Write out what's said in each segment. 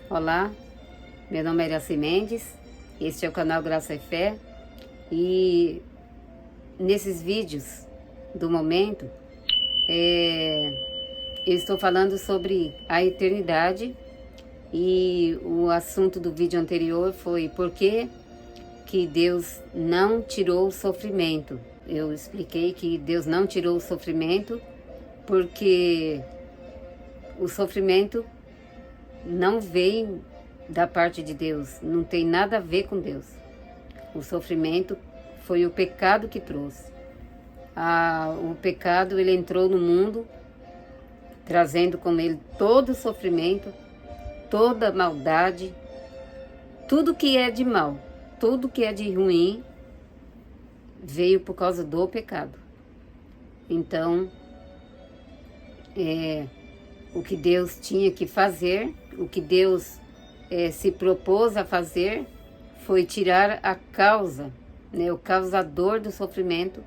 Olá, meu nome é Iraci Mendes, este é o canal Graça e Fé, e nesses vídeos do momento eu estou falando sobre a eternidade, e o assunto do vídeo anterior foi por que Deus não tirou o sofrimento. Eu expliquei que Deus não tirou o sofrimento porque o sofrimento não vem da parte de Deus, não tem nada a ver com Deus. O sofrimento foi o pecado que trouxe. O pecado, ele entrou no mundo, trazendo com ele todo o sofrimento, toda a maldade, tudo que é de mal, tudo que é de ruim, veio por causa do pecado. Então, o que Deus tinha que fazer, o que Deus se propôs a fazer, foi tirar a causa, o causador do sofrimento.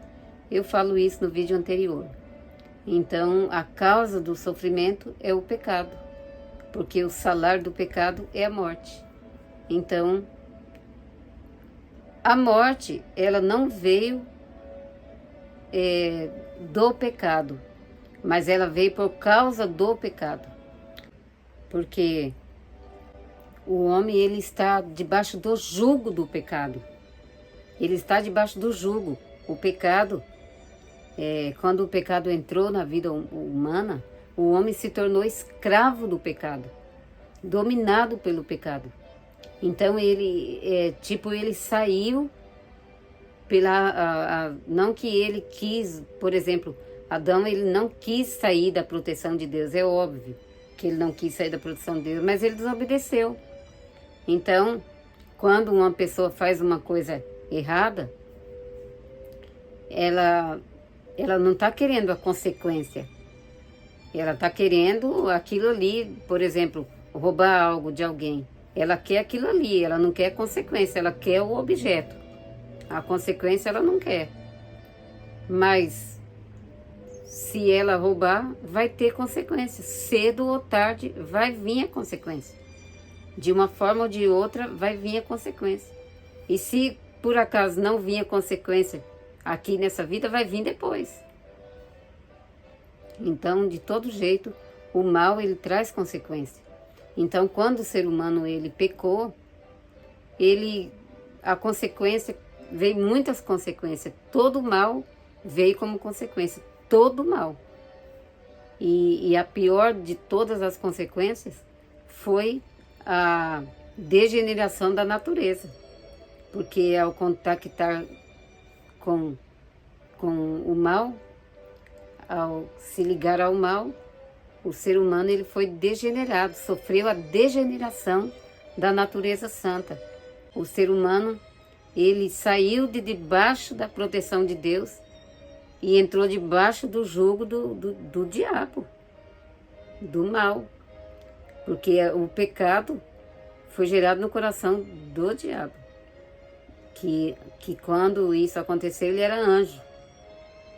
Eu falo isso no vídeo anterior. Então, a causa do sofrimento é o pecado, porque o salário do pecado é a morte. Então, a morte, ela não veio do pecado, mas ela veio por causa do pecado. Porque o homem, ele está debaixo do jugo do pecado. Ele está debaixo do jugo. O pecado, quando o pecado entrou na vida humana, o homem se tornou escravo do pecado, dominado pelo pecado. Então ele saiu não que ele quis, por exemplo, Adão, ele não quis sair da proteção de Deus, é óbvio que ele não quis sair da proteção de Deus, mas ele desobedeceu. Então, quando uma pessoa faz uma coisa errada, ela não está querendo a consequência, ela está querendo aquilo ali, por exemplo, roubar algo de alguém. Ela quer aquilo ali, ela não quer a consequência, ela quer o objeto. A consequência ela não quer. Mas se ela roubar, vai ter consequência. Cedo ou tarde vai vir a consequência. De uma forma ou de outra vai vir a consequência. E se por acaso não vir a consequência aqui nessa vida, vai vir depois. Então, de todo jeito, o mal ele traz consequência. Então, quando o ser humano ele pecou, a consequência, veio muitas consequências. Todo mal veio como consequência, todo mal. E a pior de todas as consequências foi a degeneração da natureza. Porque ao contactar com o mal, ao se ligar ao mal, o ser humano ele foi degenerado, sofreu a degeneração da natureza santa. O ser humano ele saiu de debaixo da proteção de Deus e entrou debaixo do jugo do diabo, do mal. Porque o pecado foi gerado no coração do diabo. Que quando isso aconteceu, ele era anjo,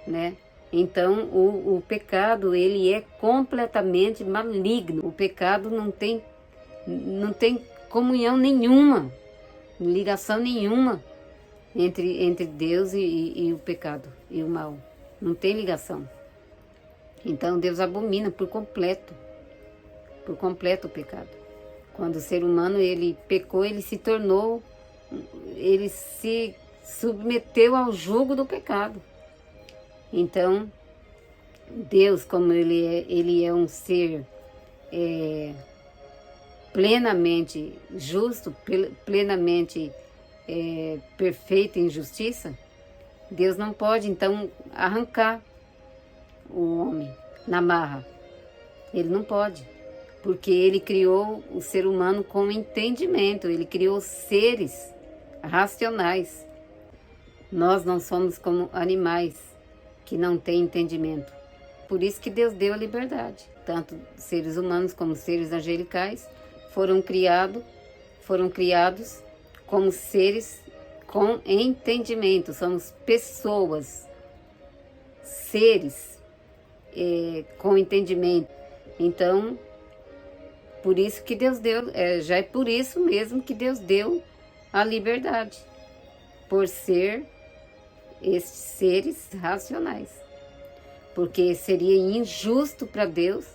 né? Então, o pecado, ele é completamente maligno. O pecado não tem comunhão nenhuma, ligação nenhuma entre Deus e o pecado e o mal. Não tem ligação. Então, Deus abomina por completo o pecado. Quando o ser humano, ele pecou, ele se submeteu ao jugo do pecado. Então, Deus, como ele é um ser plenamente justo, plenamente perfeito em justiça, Deus não pode, então, arrancar o homem na marra. Ele não pode, porque ele criou o ser humano com entendimento, ele criou seres racionais. Nós não somos como animais que não têm entendimento. Por isso que Deus deu a liberdade. Tanto seres humanos como seres angelicais foram criados como seres com entendimento, somos pessoas, seres com entendimento. Então, por isso que Deus deu, já é por isso mesmo que Deus deu a liberdade, por ser esses seres racionais. Porque seria injusto para Deus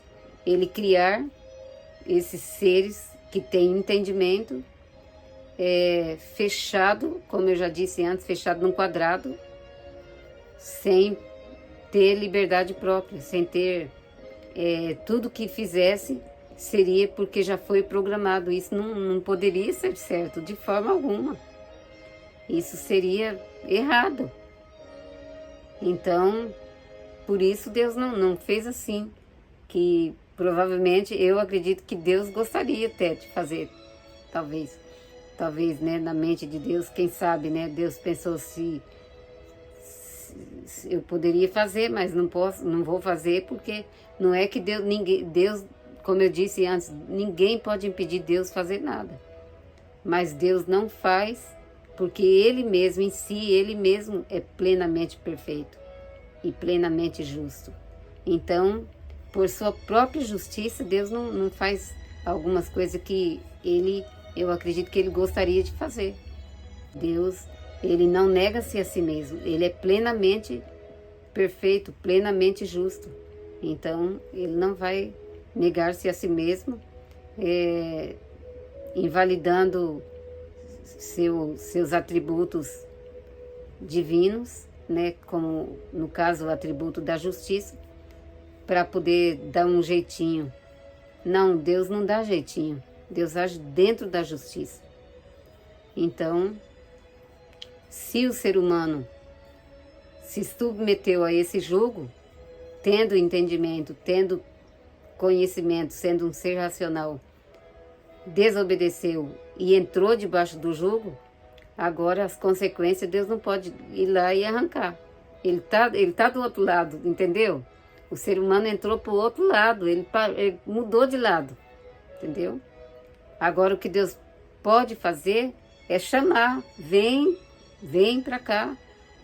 Ele criar esses seres que têm entendimento, fechado, como eu já disse antes, fechado num quadrado, sem ter liberdade própria, sem ter tudo que fizesse seria porque já foi programado. Isso não poderia ser certo de forma alguma. Isso seria errado. Então, por isso Deus não fez assim, que provavelmente eu acredito que Deus gostaria até de fazer, talvez, né, na mente de Deus, quem sabe, né, Deus pensou se eu poderia fazer, mas não posso, não vou fazer, porque não é que Deus, como eu disse antes, ninguém pode impedir Deus fazer nada, mas Deus não faz, porque Ele mesmo em si, Ele mesmo é plenamente perfeito e plenamente justo. Então, por sua própria justiça, Deus não faz algumas coisas que eu acredito que Ele gostaria de fazer. Deus, Ele não nega-se a si mesmo, Ele é plenamente perfeito, plenamente justo. Então, Ele não vai negar-se a si mesmo, invalidando seus atributos divinos, né, como no caso o atributo da justiça, para poder dar um jeitinho. Não, Deus não dá jeitinho, Deus age dentro da justiça. Então, se o ser humano se submeteu a esse jugo, tendo entendimento, tendo conhecimento, sendo um ser racional, desobedeceu e entrou debaixo do jugo, agora as consequências Deus não pode ir lá e arrancar. Ele tá do outro lado, entendeu? O ser humano entrou para o outro lado, ele mudou de lado, entendeu? Agora o que Deus pode fazer é chamar, vem para cá.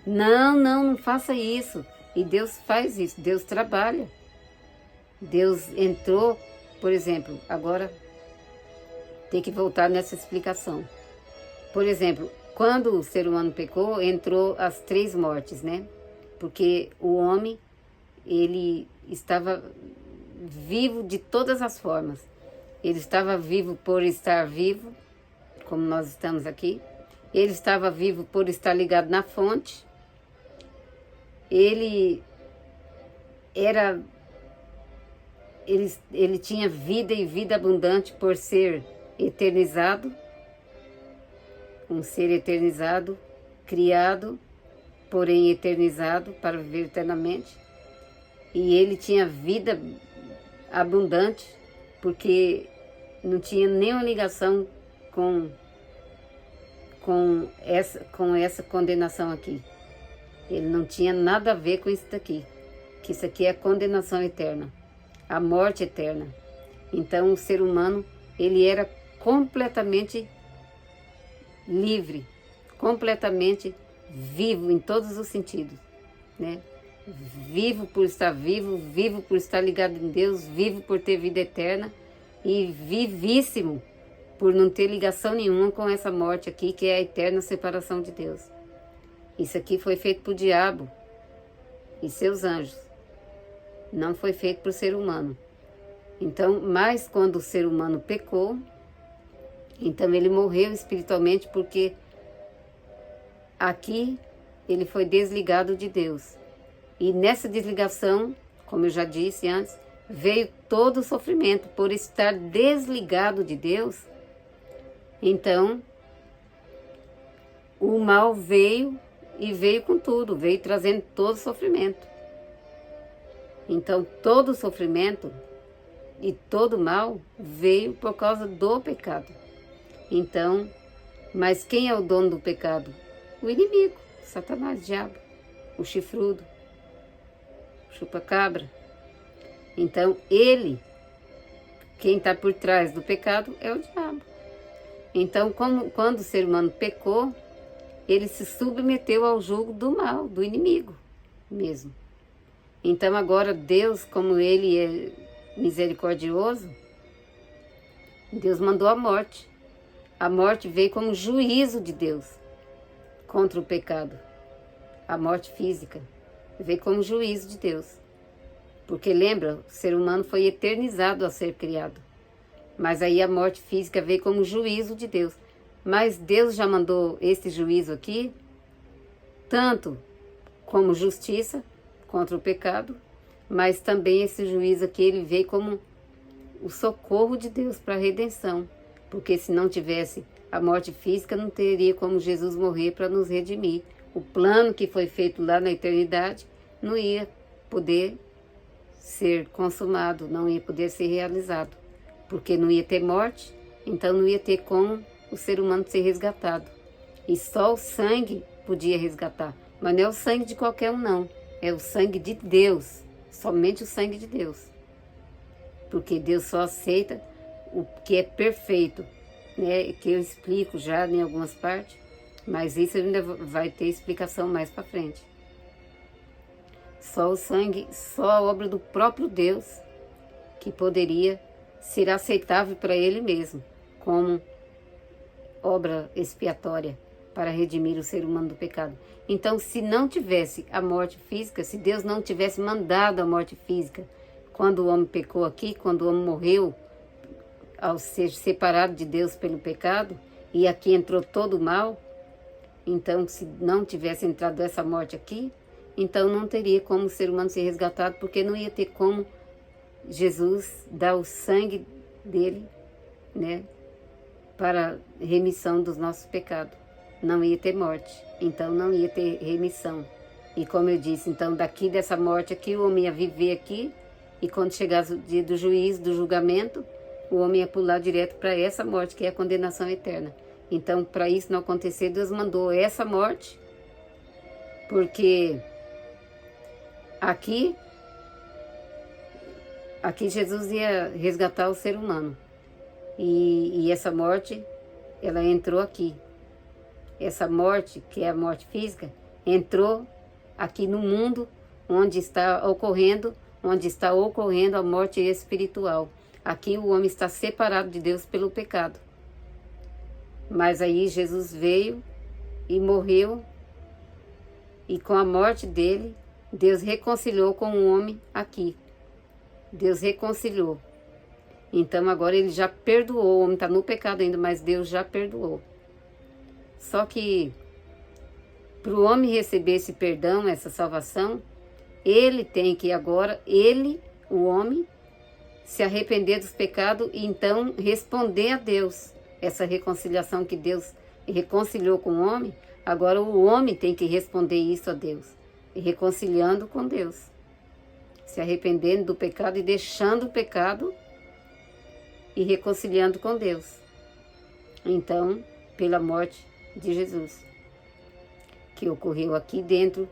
Não faça isso. E Deus faz isso, Deus trabalha. Deus entrou, por exemplo, agora tem que voltar nessa explicação. Por exemplo, quando o ser humano pecou, entrou as 3 mortes, né? Porque o homem, ele estava vivo de todas as formas. Ele estava vivo por estar vivo, como nós estamos aqui. Ele estava vivo por estar ligado na fonte. Ele tinha vida e vida abundante por ser eternizado. Um ser eternizado, criado, porém eternizado para viver eternamente. E ele tinha vida abundante, porque não tinha nenhuma ligação com essa condenação aqui. Ele não tinha nada a ver com isso daqui, que isso aqui é a condenação eterna, a morte eterna. Então o ser humano, ele era completamente livre, completamente vivo em todos os sentidos, né? Vivo por estar vivo, vivo por estar ligado em Deus, vivo por ter vida eterna e vivíssimo por não ter ligação nenhuma com essa morte aqui, que é a eterna separação de Deus. Isso aqui foi feito por diabo e seus anjos, não foi feito por ser humano. Então, mas quando o ser humano pecou, então ele morreu espiritualmente, porque aqui ele foi desligado de Deus. E nessa desligação, como eu já disse antes, veio todo o sofrimento por estar desligado de Deus. Então, o mal veio e veio com tudo, veio trazendo todo o sofrimento. Então, todo o sofrimento e todo o mal veio por causa do pecado. Então, mas quem é o dono do pecado? O inimigo, Satanás, o diabo, o chifrudo, o chupa-cabra. Então, quem está por trás do pecado é o diabo. Então, quando o ser humano pecou, ele se submeteu ao jugo do mal, do inimigo mesmo. Então agora Deus, como ele é misericordioso, Deus mandou a morte. A morte veio como juízo de Deus contra o pecado. A morte física veio como juízo de Deus. Porque lembra, o ser humano foi eternizado a ser criado. Mas aí a morte física veio como juízo de Deus. Mas Deus já mandou esse juízo aqui, tanto como justiça contra o pecado, mas também esse juízo aqui, ele veio como o socorro de Deus para a redenção. Porque se não tivesse a morte física, não teria como Jesus morrer para nos redimir. O plano que foi feito lá na eternidade não ia poder ser consumado, não ia poder ser realizado. Porque não ia ter morte, então não ia ter como o ser humano ser resgatado. E só o sangue podia resgatar. Mas não é o sangue de qualquer um, não. É o sangue de Deus. Somente o sangue de Deus. Porque Deus só aceita o que é perfeito, né? Que eu explico já em algumas partes. Mas isso ainda vai ter explicação mais para frente. Só o sangue, só a obra do próprio Deus que poderia ser aceitável para Ele mesmo, como obra expiatória para redimir o ser humano do pecado. Então, se não tivesse a morte física, se Deus não tivesse mandado a morte física, quando o homem pecou aqui, quando o homem morreu, ao ser separado de Deus pelo pecado, e aqui entrou todo o mal, então, se não tivesse entrado essa morte aqui, então não teria como o ser humano ser resgatado, porque não ia ter como Jesus dar o sangue dele, né, para remissão dos nossos pecados. Não ia ter morte, então não ia ter remissão. E como eu disse, então daqui dessa morte aqui, o homem ia viver aqui, e quando chegasse o dia do juízo, do julgamento, o homem ia pular direto para essa morte, que é a condenação eterna. Então, para isso não acontecer, Deus mandou essa morte, porque aqui Jesus ia resgatar o ser humano. E essa morte, ela entrou aqui. Essa morte, que é a morte física, entrou aqui no mundo onde está ocorrendo a morte espiritual. Aqui o homem está separado de Deus pelo pecado. Mas aí Jesus veio e morreu, e com a morte dele, Deus reconciliou com o homem aqui. Deus reconciliou. Então agora ele já perdoou, o homem está no pecado ainda, mas Deus já perdoou. Só que para o homem receber esse perdão, essa salvação, ele tem que agora, o homem, se arrepender dos pecados e então responder a Deus. Essa reconciliação que Deus reconciliou com o homem, agora o homem tem que responder isso a Deus. E reconciliando com Deus. Se arrependendo do pecado e deixando o pecado e reconciliando com Deus. Então, pela morte de Jesus, que ocorreu aqui dentro,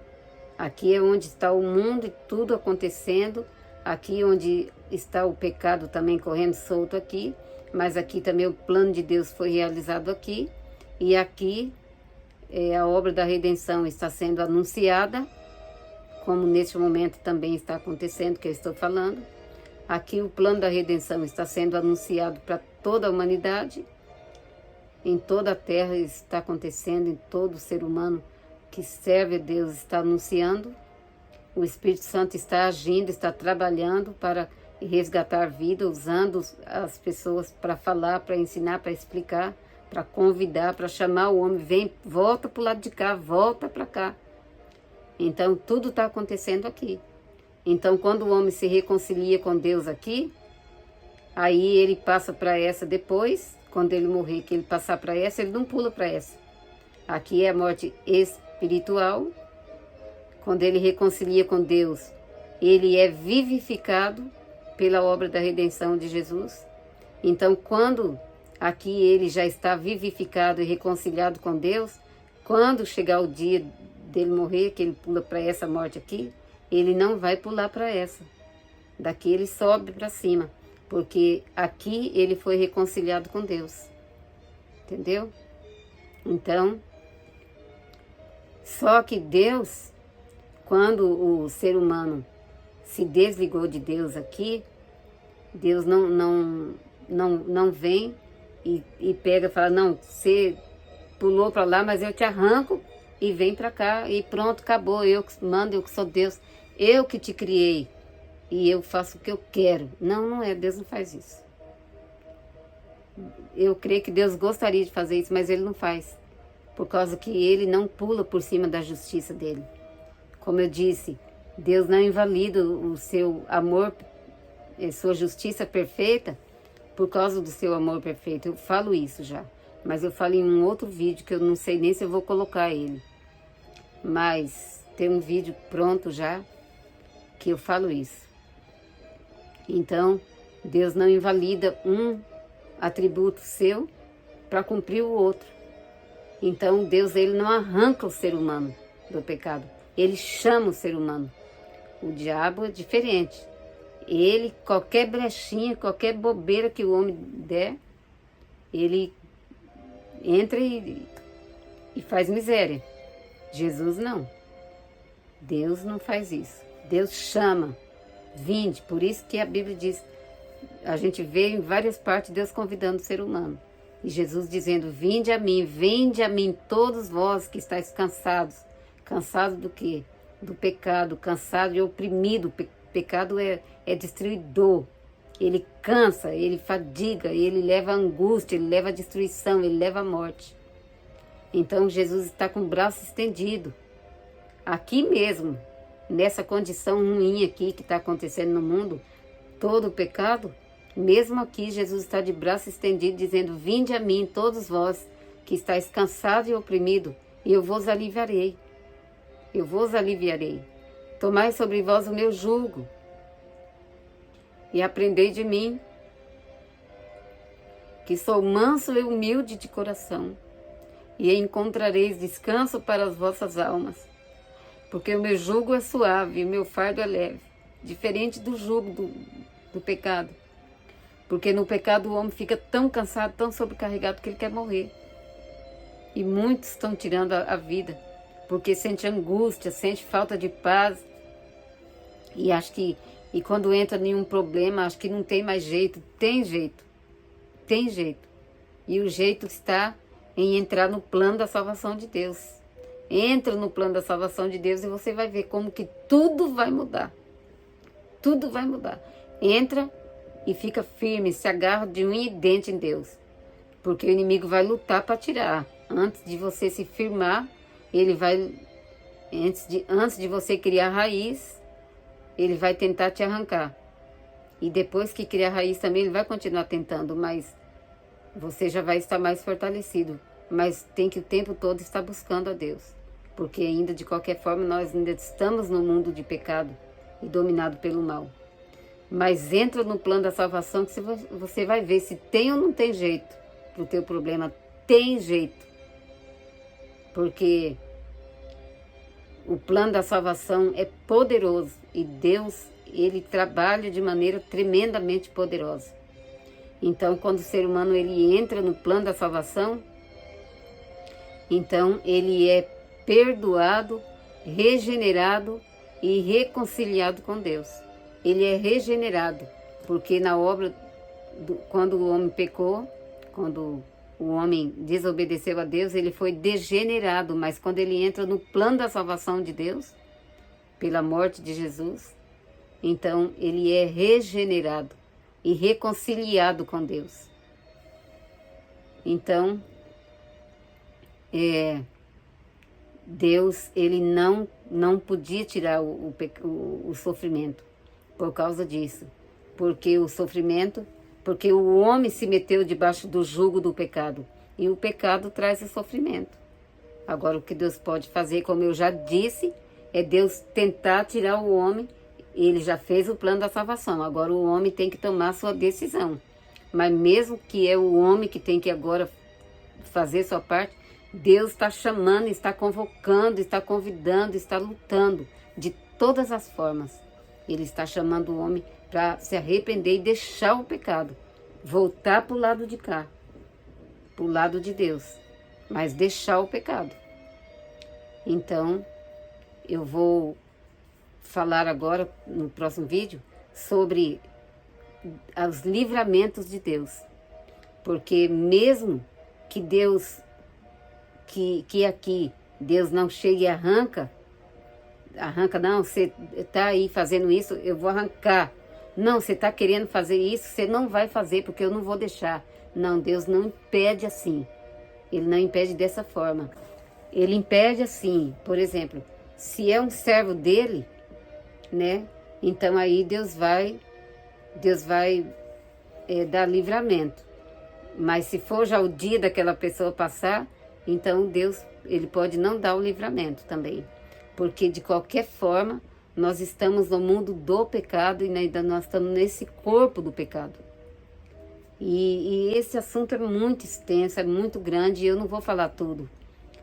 aqui é onde está o mundo e tudo acontecendo, aqui onde está o pecado também correndo solto aqui, mas aqui também o plano de Deus foi realizado aqui, e aqui a obra da redenção está sendo anunciada, como neste momento também está acontecendo, que eu estou falando. Aqui o plano da redenção está sendo anunciado para toda a humanidade, em toda a terra está acontecendo, em todo ser humano que serve a Deus está anunciando. O Espírito Santo está agindo, está trabalhando para resgatar vida, usando as pessoas para falar, para ensinar, para explicar, para convidar, para chamar o homem, vem, volta para o lado de cá, volta para cá. Então tudo está acontecendo aqui. Então quando o homem se reconcilia com Deus aqui, aí ele passa para essa depois, quando ele morrer, que ele passar para essa, ele não pula para essa. Aqui é a morte espiritual. Quando ele reconcilia com Deus, ele é vivificado pela obra da redenção de Jesus. Então, quando aqui ele já está vivificado e reconciliado com Deus, quando chegar o dia dele morrer, que ele pula para essa morte aqui, ele não vai pular para essa. Daqui ele sobe para cima, porque aqui ele foi reconciliado com Deus. Entendeu? Então, Só que Deus, quando o ser humano se desligou de Deus aqui, Deus não vem e pega e fala, não, você pulou para lá, mas eu te arranco e vem para cá e pronto, acabou, eu que mando, eu que sou Deus, eu que te criei e eu faço o que eu quero. Não, não é, Deus não faz isso. Eu creio que Deus gostaria de fazer isso, mas Ele não faz, por causa que Ele não pula por cima da justiça dEle. Como eu disse, Deus não invalida o seu amor, sua justiça perfeita, por causa do seu amor perfeito. Eu falo isso já, mas eu falo em um outro vídeo que eu não sei nem se eu vou colocar ele. Mas tem um vídeo pronto já que eu falo isso. Então, Deus não invalida um atributo seu para cumprir o outro. Então, Deus ele não arranca o ser humano do pecado. Ele chama o ser humano. O diabo é diferente. Ele, qualquer brechinha, qualquer bobeira que o homem der, ele entra e faz miséria. Jesus não. Deus não faz isso. Deus chama. Vinde. Por isso que a Bíblia diz, a gente vê em várias partes Deus convidando o ser humano. E Jesus dizendo, vinde a mim todos vós que estáis cansados. Cansados do quê? Do pecado, cansado e oprimido. Pecado é destruidor. Ele cansa, ele fadiga, ele leva a angústia, ele leva a destruição, ele leva a morte. Então Jesus está com o braço estendido. Aqui mesmo, nessa condição ruim aqui que está acontecendo no mundo, todo o pecado, mesmo aqui Jesus está de braço estendido dizendo, vinde a mim todos vós que estáis cansados e oprimidos, e eu vos aliviarei. Eu vos aliviarei. Tomai sobre vós o meu jugo e aprendei de mim, que sou manso e humilde de coração, e encontrareis descanso para as vossas almas, porque o meu jugo é suave e o meu fardo é leve, diferente do jugo do pecado. Porque no pecado o homem fica tão cansado, tão sobrecarregado que ele quer morrer. E muitos estão tirando a vida, porque sente angústia, sente falta de paz. E acho que, e quando entra em um problema, acho que não tem mais jeito. Tem jeito. Tem jeito. E o jeito está em entrar no plano da salvação de Deus. Entra no plano da salvação de Deus e você vai ver como que tudo vai mudar. Tudo vai mudar. Entra e fica firme, se agarra de unha e dente em Deus. Porque o inimigo vai lutar para tirar. Antes de você se firmar, ele vai, antes de você criar raiz, ele vai tentar te arrancar. E depois que criar raiz também, ele vai continuar tentando, mas você já vai estar mais fortalecido. Mas tem que o tempo todo estar buscando a Deus. Porque ainda, de qualquer forma, nós ainda estamos no mundo de pecado e dominado pelo mal. Mas entra no plano da salvação que você vai ver se tem ou não tem jeito para o teu problema. Tem jeito. Porque o plano da salvação é poderoso e Deus, ele trabalha de maneira tremendamente poderosa. Então, quando o ser humano ele entra no plano da salvação, então ele é perdoado, regenerado e reconciliado com Deus. Ele é regenerado, porque na obra, quando o homem pecou, quando o homem desobedeceu a Deus, ele foi degenerado, mas quando ele entra no plano da salvação de Deus, pela morte de Jesus, então ele é regenerado e reconciliado com Deus. Então, Deus, ele não podia tirar o sofrimento por causa disso, porque o homem se meteu debaixo do jugo do pecado, e o pecado traz o sofrimento. Agora, o que Deus pode fazer, como eu já disse, é Deus tentar tirar o homem. Ele já fez o plano da salvação, agora o homem tem que tomar a sua decisão. Mas mesmo que é o homem que tem que agora fazer sua parte, Deus está chamando, está convocando, está convidando, está lutando de todas as formas. Ele está chamando o homem para se arrepender e deixar o pecado, voltar para o lado de cá, para o lado de Deus, mas deixar o pecado. Então, eu vou falar agora, no próximo vídeo, sobre os livramentos de Deus. Porque mesmo que Deus, que aqui Deus não chegue e arranca não, você está aí fazendo isso, eu vou arrancar. Não, você está querendo fazer isso, você não vai fazer porque eu não vou deixar. Não, Deus não impede assim. Ele não impede dessa forma. Ele impede assim, por exemplo, se é um servo dele, né? Então aí Deus vai dar livramento. Mas se for já o dia daquela pessoa passar, então Deus, ele pode não dar o livramento também. Porque de qualquer forma, nós estamos no mundo do pecado e ainda nós estamos nesse corpo do pecado. E esse assunto é muito extenso, é muito grande e eu não vou falar tudo.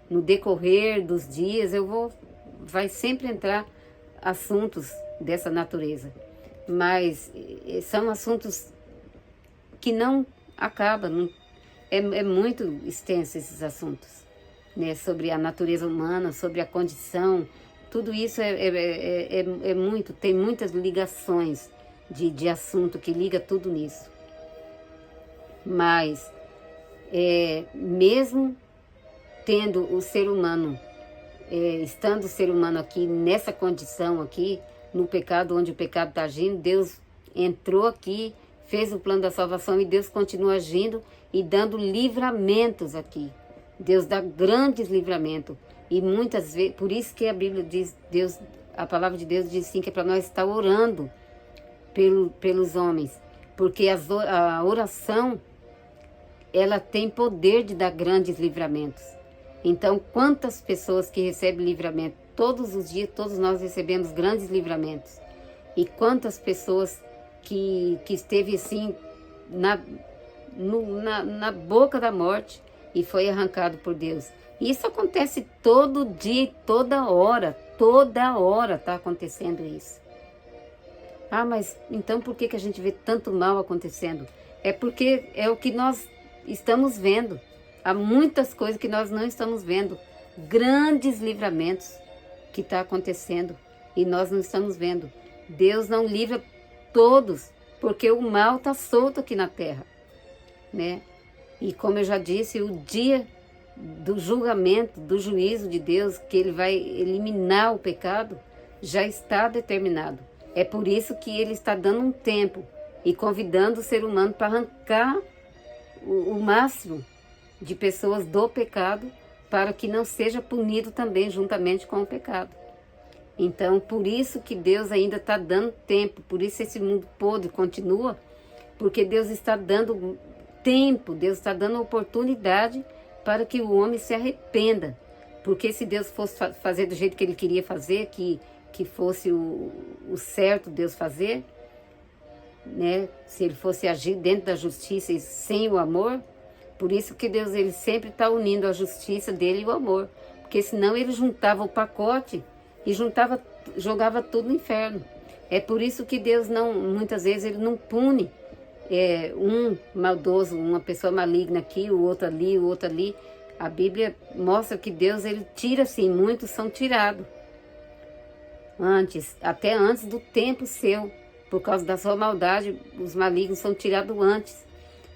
No decorrer dos dias vai sempre entrar assuntos dessa natureza. Mas são assuntos que não acabam, é muito extenso esses assuntos, né? Sobre a natureza humana, sobre a condição, tudo isso é muito, tem muitas ligações de assunto que liga tudo nisso. Mas, mesmo tendo o ser humano, estando o ser humano aqui, nessa condição aqui, no pecado, onde o pecado está agindo, Deus entrou aqui, fez o plano da salvação e Deus continua agindo e dando livramentos aqui. Deus dá grandes livramentos. E muitas vezes, por isso que a Bíblia diz, a palavra de Deus diz sim, que é para nós estar orando pelos homens. Porque a oração, ela tem poder de dar grandes livramentos. Então, quantas pessoas que recebem livramento? Todos os dias, todos nós recebemos grandes livramentos. E quantas pessoas que esteve assim, na boca da morte e foi arrancado por Deus. Isso acontece todo dia e toda hora está acontecendo isso. Ah, mas então por que a gente vê tanto mal acontecendo? É porque é o que nós estamos vendo. Há muitas coisas que nós não estamos vendo. Grandes livramentos que está acontecendo e nós não estamos vendo. Deus não livra todos, porque o mal está solto aqui na terra, né? E como eu já disse, o dia do julgamento, do juízo de Deus, que ele vai eliminar o pecado, já está determinado. É por isso que ele está dando um tempo e convidando o ser humano para arrancar o máximo de pessoas do pecado, para que não seja punido também juntamente com o pecado. Então, por isso que Deus ainda está dando tempo, por isso esse mundo podre continua, porque Deus está dando tempo, Deus está dando oportunidade para que o homem se arrependa. Porque se Deus fosse fazer do jeito que ele queria fazer, que fosse o certo Deus fazer, né? Se ele fosse agir dentro da justiça e sem o amor, por isso que Deus ele sempre está unindo a justiça dele e o amor. Porque senão ele juntava o pacote e jogava tudo no inferno. É por isso que Deus muitas vezes ele não pune um maldoso, uma pessoa maligna aqui, o outro ali. A Bíblia mostra que Deus ele tira sim, muitos são tirados. Até antes do tempo seu, por causa da sua maldade, os malignos são tirados antes.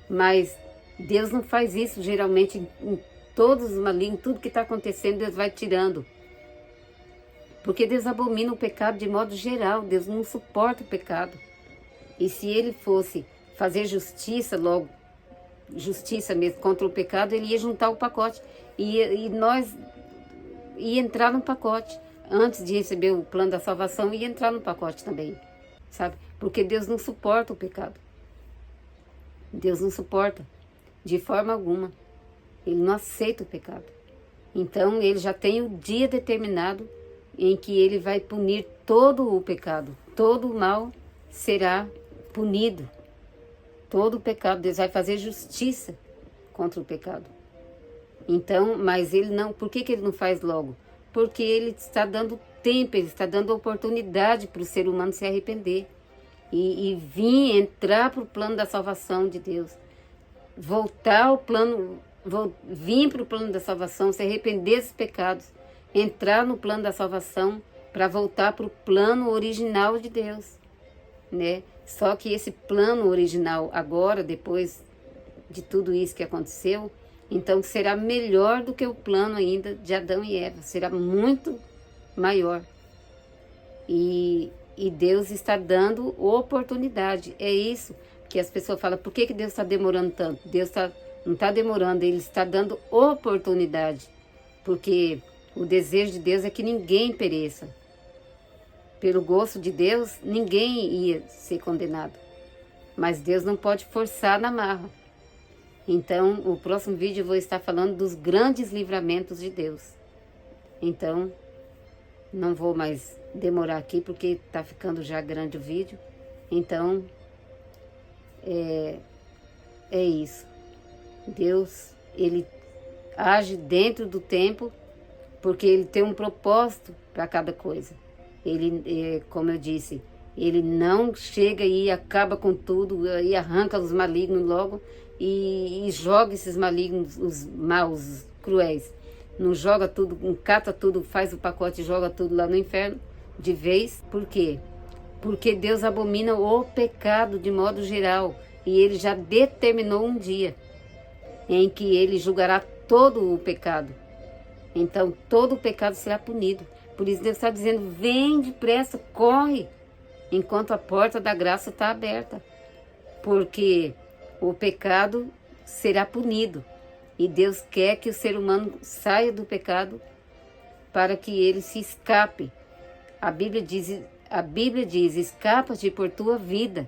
Mas Deus não faz isso geralmente em todos os malignos, tudo que está acontecendo Deus vai tirando. Porque Deus abomina o pecado de modo geral, Deus não suporta o pecado. E se ele fosse fazer justiça logo, justiça mesmo contra o pecado, ele ia juntar o pacote. E nós ia entrar no pacote. Antes de receber o plano da salvação, ia entrar no pacote também. Sabe? Porque Deus não suporta o pecado. Deus não suporta de forma alguma. Ele não aceita o pecado. Então ele já tem o dia determinado em que ele vai punir todo o pecado. Todo o mal será punido. Todo o pecado, Deus vai fazer justiça contra o pecado. Então, mas ele não, por que ele não faz logo? Porque ele está dando tempo, ele está dando oportunidade para o ser humano se arrepender. E vir entrar para o plano da salvação de Deus. Voltar ao plano, vir para o plano da salvação, se arrepender dos pecados entrar no plano da salvação para voltar para o plano original de Deus, né? Só que esse plano original agora, depois de tudo isso que aconteceu, então será melhor do que o plano ainda de Adão e Eva, será muito maior. E Deus está dando oportunidade, é isso que as pessoas falam, por que Deus está demorando tanto? Deus não está demorando, Ele está dando oportunidade, porque o desejo de Deus é que ninguém pereça. Pelo gosto de Deus, ninguém ia ser condenado. Mas Deus não pode forçar na marra. Então, o próximo vídeo eu vou estar falando dos grandes livramentos de Deus. Então, não vou mais demorar aqui, porque está ficando já grande o vídeo. Então, é isso. Deus, Ele age dentro do tempo, porque Ele tem um propósito para cada coisa. Ele, como eu disse, Ele não chega e acaba com tudo, e arranca os malignos logo, e joga esses malignos, os maus, os cruéis. Não joga tudo, não cata tudo, faz o pacote e joga tudo lá no inferno de vez. Por quê? Porque Deus abomina o pecado de modo geral, e Ele já determinou um dia em que Ele julgará todo o pecado. Então, todo o pecado será punido. Por isso Deus está dizendo, vem depressa, corre, enquanto a porta da graça está aberta. Porque o pecado será punido. E Deus quer que o ser humano saia do pecado para que ele se escape. A Bíblia diz, escapa-te por tua vida.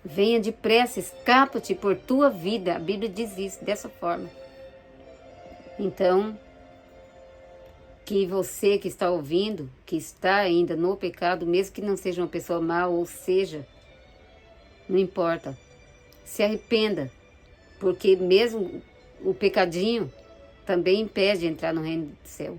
Venha depressa, escapa-te por tua vida. A Bíblia diz isso, dessa forma. Então, que você que está ouvindo, que está ainda no pecado, mesmo que não seja uma pessoa má, ou seja, não importa, se arrependa, porque mesmo o pecadinho também impede de entrar no reino do céu.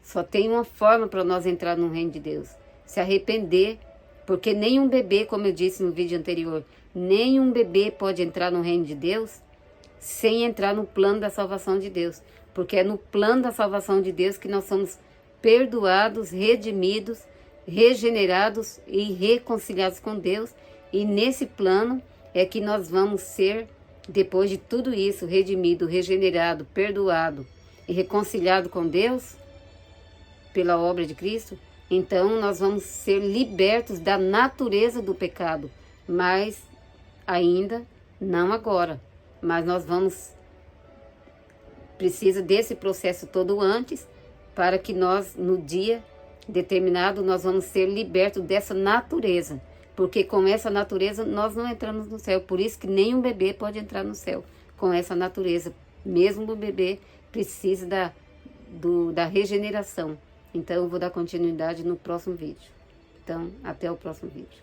Só tem uma forma para nós entrar no reino de Deus, se arrepender, porque nenhum bebê, como eu disse no vídeo anterior, nenhum bebê pode entrar no reino de Deus sem entrar no plano da salvação de Deus. Porque é no plano da salvação de Deus que nós somos perdoados, redimidos, regenerados e reconciliados com Deus. E nesse plano é que nós vamos ser, depois de tudo isso, redimido, regenerado, perdoado e reconciliado com Deus, pela obra de Cristo, então nós vamos ser libertos da natureza do pecado. Mas ainda não agora. Mas nós precisa desse processo todo antes, para que nós, no dia determinado, nós vamos ser libertos dessa natureza. Porque com essa natureza nós não entramos no céu. Por isso que nenhum bebê pode entrar no céu com essa natureza. Mesmo o bebê precisa da regeneração. Então eu vou dar continuidade no próximo vídeo. Então, até o próximo vídeo.